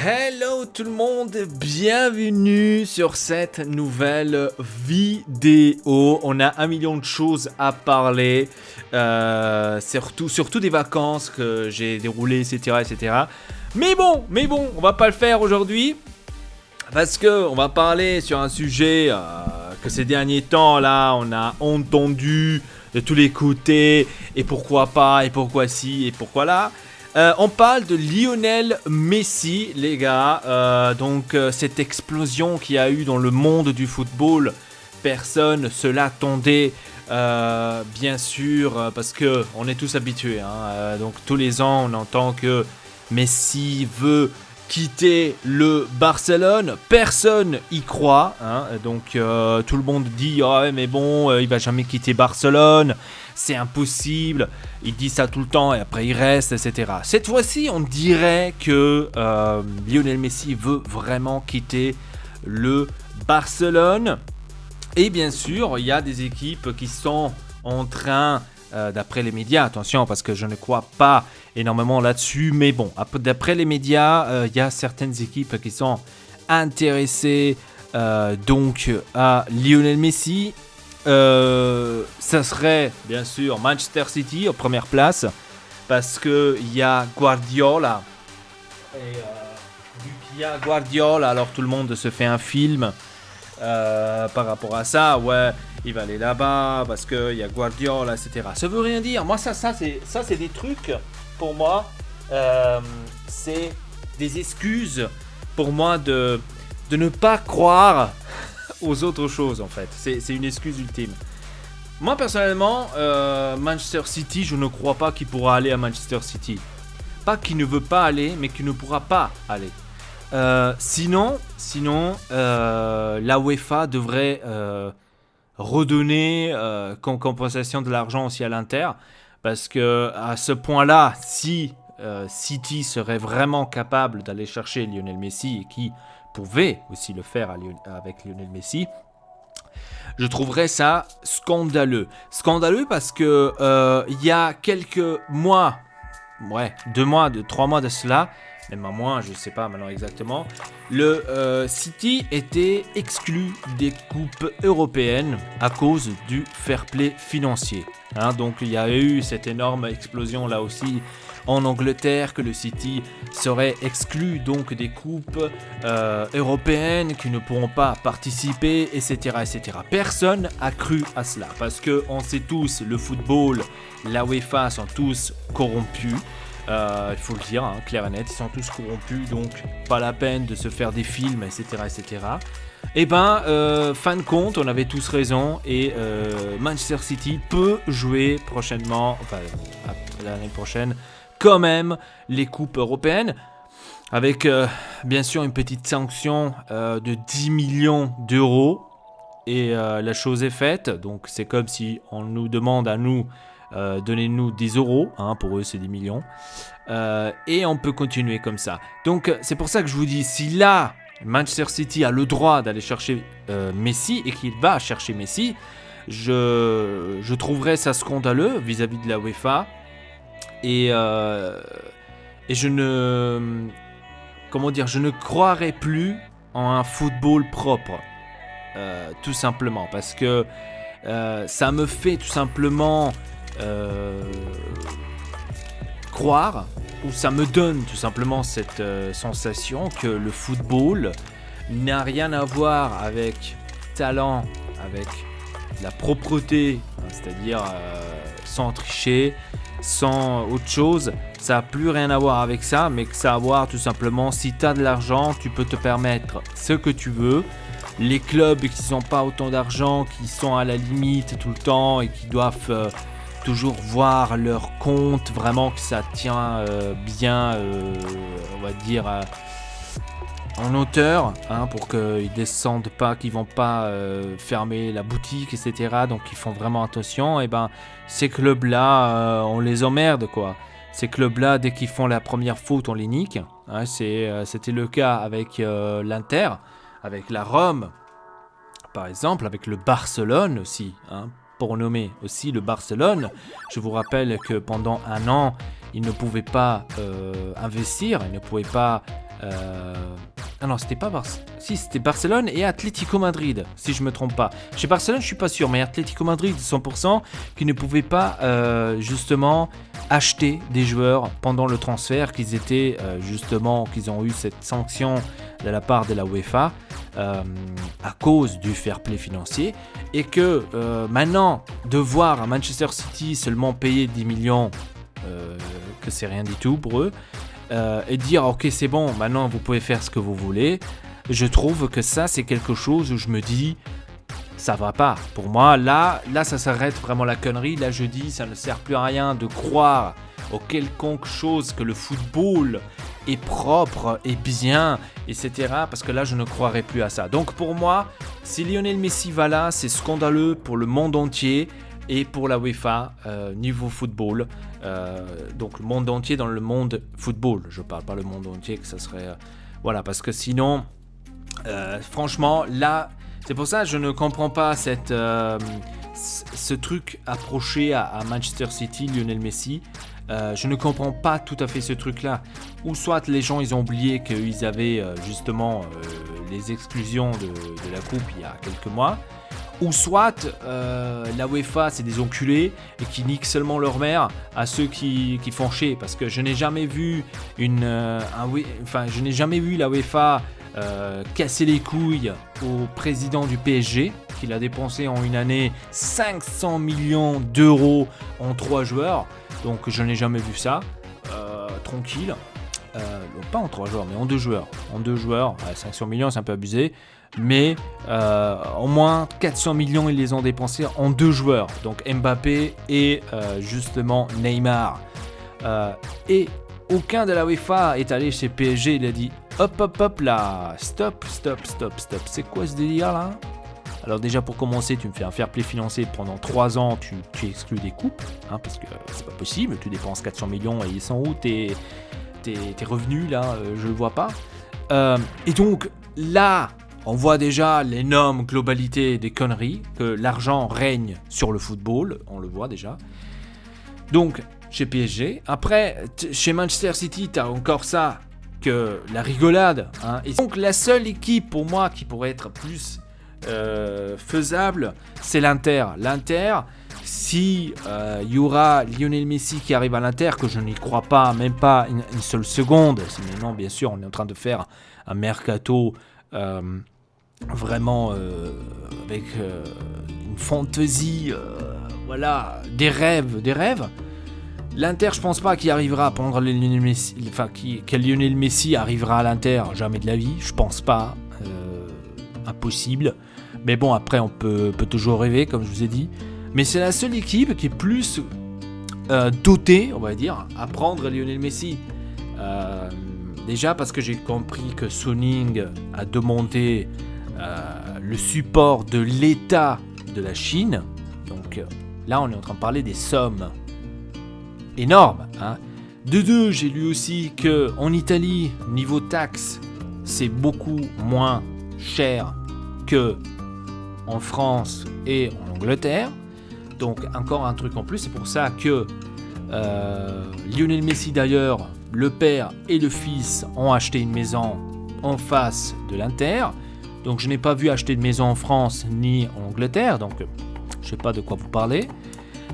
Hello tout le monde, bienvenue sur cette nouvelle vidéo. On a 1 million de choses à parler, surtout des vacances que j'ai déroulées, etc. Mais bon, on va pas le faire aujourd'hui parce que on va parler sur un sujet que ces derniers temps là, on a entendu de tous les côtés et pourquoi pas et pourquoi si et pourquoi là. On parle de Lionel Messi, les gars. Cette explosion qu'il y a eu dans le monde du football, personne ne se l'attendait, bien sûr, parce que on est tous habitués. Donc tous les ans, on entend que Messi veut quitter le Barcelone. Personne y croit. Tout le monde dit mais bon, il va jamais quitter Barcelone. C'est impossible, il dit ça tout le temps et après il reste, etc. Cette fois-ci, on dirait que Lionel Messi veut vraiment quitter le Barcelone. Et bien sûr, il y a des équipes qui sont en train, d'après les médias, attention parce que je ne crois pas énormément là-dessus, mais bon, d'après les médias, il y a certaines équipes qui sont intéressées à Lionel Messi. Ça serait bien sûr Manchester City en première place parce que il y a Guardiola et vu qu'il y a Guardiola, alors tout le monde se fait un film par rapport à ça. Ouais, il va aller là-bas parce que il y a Guardiola, etc. Ça veut rien dire. Moi, ça c'est des trucs pour moi. C'est des excuses pour moi de ne pas croire aux autres choses en fait. C'est une excuse ultime. Moi personnellement, Manchester City, je ne crois pas qu'il pourra aller à Manchester City. Pas qu'il ne veut pas aller, mais qu'il ne pourra pas aller. Sinon, la UEFA devrait redonner comme compensation de l'argent aussi à l'Inter, parce que à ce point-là, si City serait vraiment capable d'aller chercher Lionel Messi et qui pouvait aussi le faire avec Lionel Messi, je trouverais ça scandaleux. Scandaleux parce que il y a quelques mois, 3 mois de cela, même un mois, je ne sais pas maintenant exactement, le City était exclu des coupes européennes à cause du fair play financier. Donc il y a eu cette énorme explosion là aussi en Angleterre, que le City serait exclu donc des coupes européennes, qui ne pourront pas participer, etc. Personne a cru à cela, parce que on sait tous, le football, la UEFA sont tous corrompus. Il faut le dire, clair et net, ils sont tous corrompus, donc pas la peine de se faire des films, etc. Et fin de compte, on avait tous raison, et Manchester City peut jouer prochainement, l'année prochaine, quand même les coupes européennes, avec bien sûr une petite sanction de 10 millions d'euros, et la chose est faite. Donc c'est comme si on nous demande à nous, donnez-nous 10 euros, pour eux c'est 10 millions, et on peut continuer comme ça. Donc c'est pour ça que je vous dis, si là Manchester City a le droit d'aller chercher Messi, et qu'il va chercher Messi, je trouverais ça scandaleux vis-à-vis de la UEFA. Et je ne croirais plus en un football propre, tout simplement, parce que ça me fait tout simplement croire, ou ça me donne tout simplement cette sensation que le football n'a rien à voir avec talent, avec la propreté, c'est-à-dire sans tricher, sans autre chose. Ça n'a plus rien à voir avec ça, mais que ça a à voir tout simplement, si tu as de l'argent, tu peux te permettre ce que tu veux. Les clubs qui n'ont pas autant d'argent, qui sont à la limite tout le temps et qui doivent toujours voir leur compte, vraiment que ça tient bien, on va dire, en hauteur, pour qu'ils descendent pas, qu'ils vont pas fermer la boutique, etc. Donc ils font vraiment attention. Et ces clubs-là, on les emmerde, quoi. Ces clubs-là, dès qu'ils font la première faute, on les nique. C'était le cas avec l'Inter, avec la Rome, par exemple, avec le Barcelone aussi, pour nommer aussi le Barcelone. Je vous rappelle que pendant un an, ils ne pouvaient pas investir, ils ne pouvaient pas Ah non, c'était pas Si, c'était Barcelone et Atlético Madrid, si je me trompe pas. Chez Barcelone, je suis pas sûr, mais Atlético Madrid, 100%, qui ne pouvaient pas justement acheter des joueurs pendant le transfert, qu'ils ont eu cette sanction de la part de la UEFA à cause du fair play financier, et que maintenant, de voir à Manchester City seulement payer 10 millions, que c'est rien du tout pour eux, et dire ok c'est bon, maintenant vous pouvez faire ce que vous voulez, je trouve que ça c'est quelque chose où je me dis ça va pas. Pour moi là ça s'arrête vraiment la connerie. Là je dis ça ne sert plus à rien de croire au quelconque chose que le football est propre et bien, etc. Parce que là je ne croirais plus à ça. Donc pour moi, si Lionel Messi va là, c'est scandaleux pour le monde entier et pour la UEFA niveau football. Donc le monde entier dans le monde football, je parle pas le monde entier, que ça serait voilà, parce que sinon franchement là c'est pour ça que je ne comprends pas ce truc approché à Manchester City, Lionel Messi. Je ne comprends pas tout à fait ce truc là, ou soit les gens ils ont oublié qu'ils avaient justement les exclusions de la coupe il y a quelques mois, ou soit la UEFA c'est des enculés et qui niquent seulement leur mère à ceux qui font chier, parce que je n'ai jamais vu je n'ai jamais vu la UEFA casser les couilles au président du PSG qu'il a dépensé en une année 500 millions d'euros en 3 joueurs, donc je n'ai jamais vu ça tranquille, pas en 3 joueurs mais en 2 joueurs, 500 millions c'est un peu abusé, mais au moins 400 millions ils les ont dépensés en 2 joueurs, donc Mbappé et justement Neymar, et aucun de la UEFA est allé chez PSG, il a dit hop là, stop, c'est quoi ce délire là? Alors déjà pour commencer, tu me fais un fair play financier pendant 3 ans, tu exclus des coupes, parce que c'est pas possible, tu dépenses 400 millions et ils sont où tes revenus là, je le vois pas. Et donc là, on voit déjà l'énorme globalité des conneries, que l'argent règne sur le football, on le voit déjà. Donc chez PSG, après chez Manchester City, t'as encore ça, que la rigolade, Et donc la seule équipe pour moi qui pourrait être plus faisable, c'est l'Inter. Si y aura Lionel Messi qui arrive à l'Inter, que je n'y crois pas, même pas une seule seconde. Maintenant, bien sûr, on est en train de faire un mercato vraiment avec une fantaisie, voilà, des rêves. L'Inter, je pense pas qu'il arrivera à prendre Lionel Messi, que Lionel Messi arrivera à l'Inter, jamais de la vie, je pense pas, impossible. Mais bon, après on peut toujours rêver, comme je vous ai dit. Mais c'est la seule équipe qui est plus dotée, on va dire, à prendre Lionel Messi. Déjà parce que j'ai compris que Suning a demandé le support de l'État de la Chine. Donc là, on est en train de parler des sommes énormes. De deux, j'ai lu aussi qu'en Italie, niveau taxes, c'est beaucoup moins cher que en France et en Angleterre. Donc encore un truc en plus. C'est pour ça que Lionel Messi d'ailleurs, le père et le fils ont acheté une maison en face de l'Inter. Donc je n'ai pas vu acheter de maison en France ni en Angleterre. Donc je sais pas de quoi vous parlez.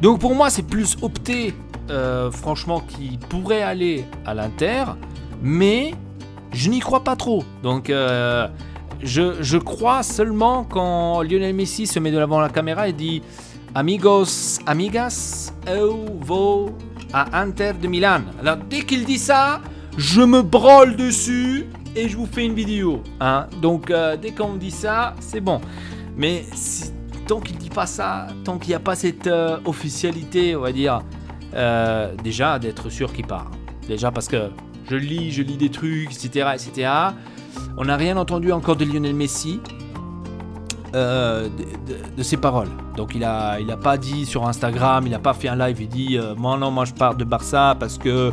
Donc pour moi c'est plus opté franchement qui pourrait aller à l'Inter. Mais je n'y crois pas trop. Donc je crois seulement quand Lionel Messi se met devant la caméra et dit Amigos, amigas, eu vou à Inter de Milan. Alors dès qu'il dit ça, je me brûle dessus et je vous fais une vidéo. Donc dès qu'on me dit ça, c'est bon. Mais tant qu'il dit pas ça, tant qu'il n'y a pas cette officialité, on va dire, déjà d'être sûr qu'il part. Déjà parce que je lis des trucs, etc. On n'a rien entendu encore de Lionel Messi. De ses paroles. Donc il a pas dit sur Instagram, il a pas fait un live et dit moi je pars de Barça parce que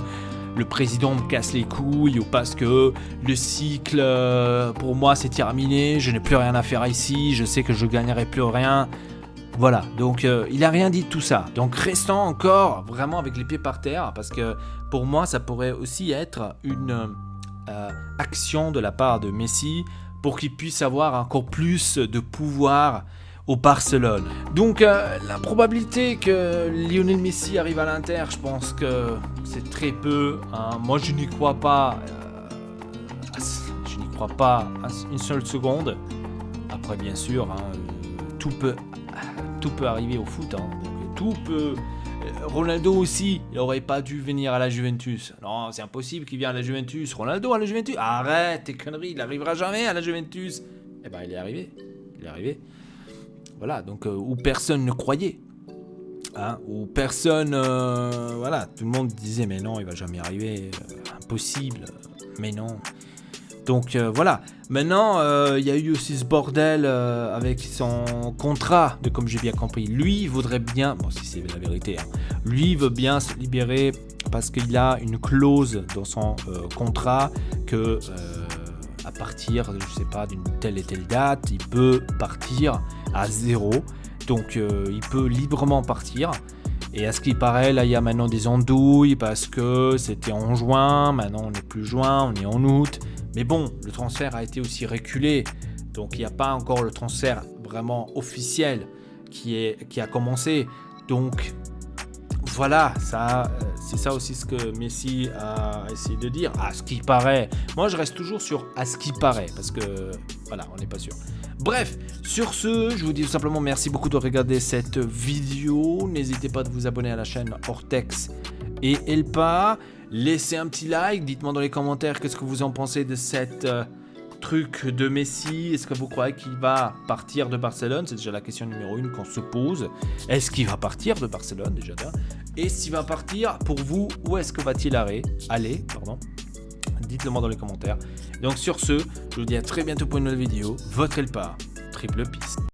le président me casse les couilles ou parce que le cycle pour moi c'est terminé, je n'ai plus rien à faire ici, je sais que je gagnerai plus rien. Voilà, donc il a rien dit de tout ça. Donc restons encore vraiment avec les pieds par terre, parce que pour moi ça pourrait aussi être action de la part de Messi pour qu'il puisse avoir encore plus de pouvoir au Barcelone. Donc la probabilité que Lionel Messi arrive à l'Inter, je pense que c'est très peu. Moi je n'y crois pas. Je n'y crois pas une seule seconde. Après bien sûr, tout peut arriver au foot. Donc, tout peut. Ronaldo aussi, il n'aurait pas dû venir à la Juventus. Non, c'est impossible qu'il vienne à la Juventus. Ronaldo à la Juventus, arrête tes conneries, il n'arrivera jamais à la Juventus. Eh ben il est arrivé. Voilà, donc où personne ne croyait, où personne, voilà, tout le monde disait mais non, il va jamais arriver, impossible, mais non. Donc voilà, maintenant il y a eu aussi ce bordel avec son contrat, comme j'ai bien compris. Lui, il voudrait bien, bon si c'est la vérité, lui il veut bien se libérer parce qu'il a une clause dans son contrat que à partir, je sais pas, d'une telle et telle date, il peut partir à 0. Donc il peut librement partir. Et à ce qui paraît, là il y a maintenant des andouilles parce que c'était en juin, maintenant on n'est plus juin, on est en août. Mais bon, le transfert a été aussi reculé. Donc il n'y a pas encore le transfert vraiment officiel qui a commencé. Donc voilà, c'est ça aussi ce que Messi a essayé de dire. À ce qui paraît. Moi, je reste toujours sur à ce qui paraît. Parce que, voilà, on n'est pas sûr. Bref, sur ce, je vous dis tout simplement merci beaucoup de regarder cette vidéo. N'hésitez pas de vous abonner à la chaîne Ortex et Elpa. Laissez un petit like. Dites-moi dans les commentaires qu'est-ce que vous en pensez de cette truc de Messi. Est-ce que vous croyez qu'il va partir de Barcelone? C'est déjà la question numéro 1 qu'on se pose. Est-ce qu'il va partir de Barcelone déjà? Et s'il va partir, pour vous, où est-ce que va-t-il aller? Dites-le moi dans les commentaires. Donc sur ce, je vous dis à très bientôt pour une nouvelle vidéo. Votre Elpa, triple piste.